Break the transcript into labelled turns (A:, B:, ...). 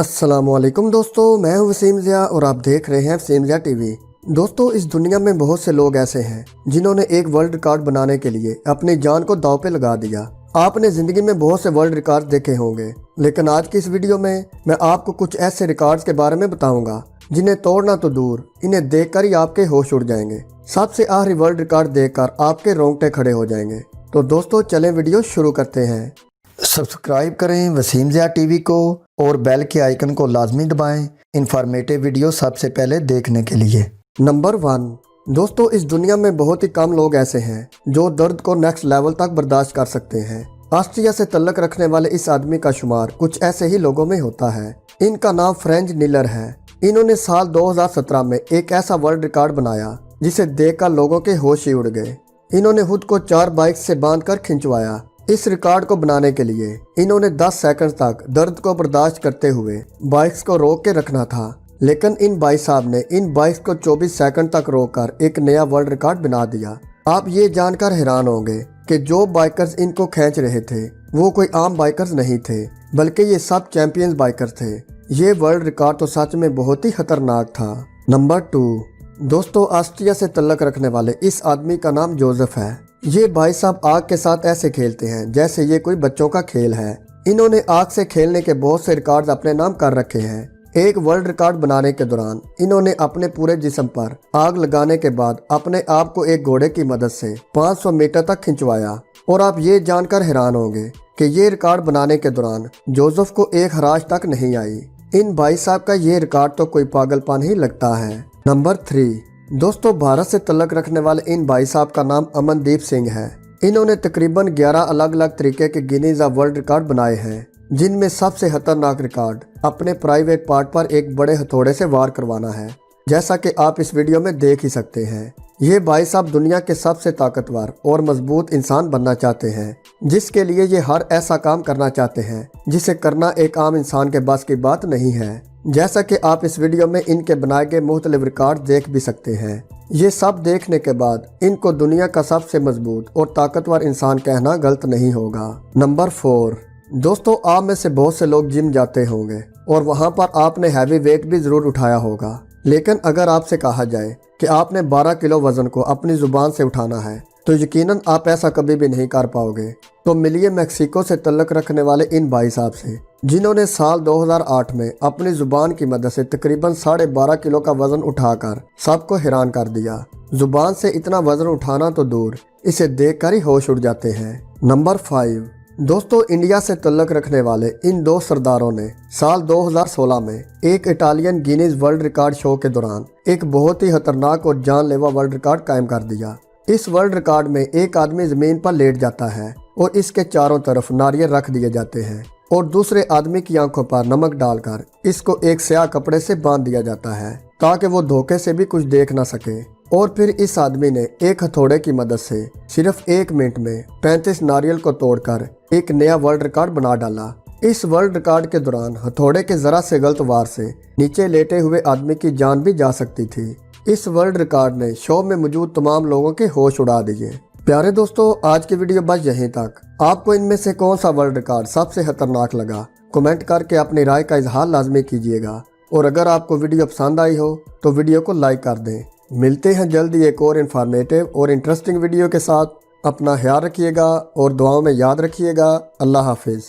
A: السلام علیکم دوستو، میں ہوں وسیم ضیاء اور آپ دیکھ رہے ہیں وسیم ضیاء ٹی وی۔ دوستو، اس دنیا میں بہت سے لوگ ایسے ہیں جنہوں نے ایک ورلڈ ریکارڈ بنانے کے لیے اپنی جان کو داؤ پہ لگا دیا۔ آپ نے زندگی میں بہت سے ورلڈ ریکارڈ دیکھے ہوں گے، لیکن آج کی اس ویڈیو میں آپ کو کچھ ایسے ریکارڈز کے بارے میں بتاؤں گا جنہیں توڑنا تو دور، انہیں دیکھ کر ہی آپ کے ہوش اڑ جائیں گے۔ سب سے آخری ورلڈ ریکارڈ دیکھ کر آپ کے رونگٹے کھڑے ہو جائیں گے۔ تو دوستو چلیں ویڈیو شروع کرتے ہیں۔ سبسکرائب کریں وسیم ضیاء ٹی وی کو اور بیل کے آئیکن کو لازمی دبائیں انفارمیٹیو ویڈیو سب سے پہلے دیکھنے کے لیے۔ نمبر 1، دوستو اس دنیا میں بہت ہی کم لوگ ایسے ہیں جو درد کو نیکسٹ لیول تک برداشت کر سکتے ہیں۔ آسٹریا سے تعلق رکھنے والے اس آدمی کا شمار کچھ ایسے ہی لوگوں میں ہوتا ہے۔ ان کا نام فرینچ نیلر ہے۔ انہوں نے سال 2017 میں ایک ایسا ورلڈ ریکارڈ بنایا جسے دیکھ کر لوگوں کے ہوش ہی اڑ گئے۔ انہوں نے خود کو 4 بائکس سے باندھ کر کھنچوایا۔ اس ریکارڈ کو بنانے کے لیے انہوں نے 10 سیکنڈ تک درد کو برداشت کرتے ہوئے بائکس کو روک کے رکھنا تھا، لیکن ان بھائی صاحب نے ان بائکس کو 24 سیکنڈ تک روک کر ایک نیا ورلڈ ریکارڈ بنا دیا۔ آپ یہ جان کر حیران ہوں گے کہ جو بائکرز ان کو کھینچ رہے تھے وہ کوئی عام بائکرز نہیں تھے، بلکہ یہ سب چیمپئنز بائکر تھے۔ یہ ورلڈ ریکارڈ تو سچ میں بہت ہی خطرناک تھا۔ نمبر 2، دوستو آسٹریا سے تعلق رکھنے والے اس آدمی کا نام جوزف ہے۔ یہ بھائی صاحب آگ کے ساتھ ایسے کھیلتے ہیں جیسے یہ کوئی بچوں کا کھیل ہے۔ انہوں نے آگ سے کھیلنے کے بہت سے ریکارڈز اپنے نام کر رکھے ہیں۔ ایک ورلڈ ریکارڈ بنانے کے دوران انہوں نے اپنے پورے جسم پر آگ لگانے کے بعد اپنے آپ کو ایک گھوڑے کی مدد سے 500 میٹر تک کھنچوایا، اور آپ یہ جان کر حیران ہوں گے کہ یہ ریکارڈ بنانے کے دوران جوزف کو ایک خراش تک نہیں آئی۔ ان بھائی صاحب کا یہ ریکارڈ تو کوئی پاگل پن ہی لگتا ہے۔ نمبر 3، دوستو بھارت سے تعلق رکھنے والے ان بھائی صاحب کا نام امن دیپ سنگھ ہے۔ انہوں نے تقریباً 11 الگ الگ طریقے کے گینیز آف ورلڈ ریکارڈ بنائے ہیں، جن میں سب سے خطرناک ریکارڈ اپنے پرائیویٹ پارٹ پر ایک بڑے ہتھوڑے سے وار کروانا ہے، جیسا کہ آپ اس ویڈیو میں دیکھ ہی سکتے ہیں۔ یہ بھائی صاحب دنیا کے سب سے طاقتور اور مضبوط انسان بننا چاہتے ہیں، جس کے لیے یہ ہر ایسا کام کرنا چاہتے ہیں جسے کرنا ایک عام انسان کے بس کی بات نہیں ہے، جیسا کہ آپ اس ویڈیو میں ان کے بنائے گئے مختلف ریکارڈ دیکھ بھی سکتے ہیں۔ یہ سب دیکھنے کے بعد ان کو دنیا کا سب سے مضبوط اور طاقتور انسان کہنا غلط نہیں ہوگا۔ نمبر 4، دوستو آپ میں سے بہت سے لوگ جم جاتے ہوں گے اور وہاں پر آپ نے ہیوی ویٹ بھی ضرور اٹھایا ہوگا، لیکن اگر آپ سے کہا جائے کہ آپ نے 12 کلو وزن کو اپنی زبان سے اٹھانا ہے تو یقیناً آپ ایسا کبھی بھی نہیں کر پاؤ گے۔ تو ملیے میکسیکو سے تعلق رکھنے والے ان بھائی صاحب سے، جنہوں نے سال 2008 میں اپنی زبان کی مدد سے تقریباً 12.5 کلو کا وزن اٹھا کر سب کو حیران کر دیا۔ زبان سے اتنا وزن اٹھانا تو دور، اسے دیکھ کر ہی ہوش اڑ جاتے ہیں۔ نمبر 5، دوستو انڈیا سے تعلق رکھنے والے ان 2 سرداروں نے سال 2016 میں ایک اٹالین گینیز ورلڈ ریکارڈ شو کے دوران ایک بہت ہی خطرناک اور جان لیوا ورلڈ ریکارڈ قائم کر دیا۔ اس ورلڈ ریکارڈ میں ایک آدمی زمین پر لیٹ جاتا ہے اور اس کے چاروں طرف ناریل رکھ دیے جاتے ہیں، اور دوسرے آدمی کی آنکھوں پر نمک ڈال کر اس کو ایک سیاہ کپڑے سے باندھ دیا جاتا ہے تاکہ وہ دھوکے سے بھی کچھ دیکھ نہ سکے، اور پھر اس آدمی نے ایک ہتھوڑے کی مدد سے صرف 1 منٹ میں 35 ناریل کو توڑ کر ایک نیا ورلڈ ریکارڈ بنا ڈالا۔ اس ورلڈ ریکارڈ کے دوران ہتھوڑے کے ذرا سے غلط وار سے نیچے لیٹے ہوئے آدمی کی جان بھی جا سکتی تھی۔ اس ورلڈ ریکارڈ نے شو میں موجود تمام لوگوں کے ہوش اڑا دیے۔ پیارے دوستو آج کی ویڈیو بس یہیں تک۔ آپ کو ان میں سے کون سا ورلڈ ریکارڈ سب سے خطرناک لگا؟ کمنٹ کر کے اپنی رائے کا اظہار لازمی کیجیے گا، اور اگر آپ کو ویڈیو پسند آئی ہو تو ویڈیو کو لائک کر دیں۔ ملتے ہیں جلدی ایک اور انفارمیٹیو اور انٹرسٹنگ ویڈیو کے ساتھ۔ اپنا خیال رکھیے گا اور دعاؤں میں یاد رکھیے گا۔ اللہ حافظ۔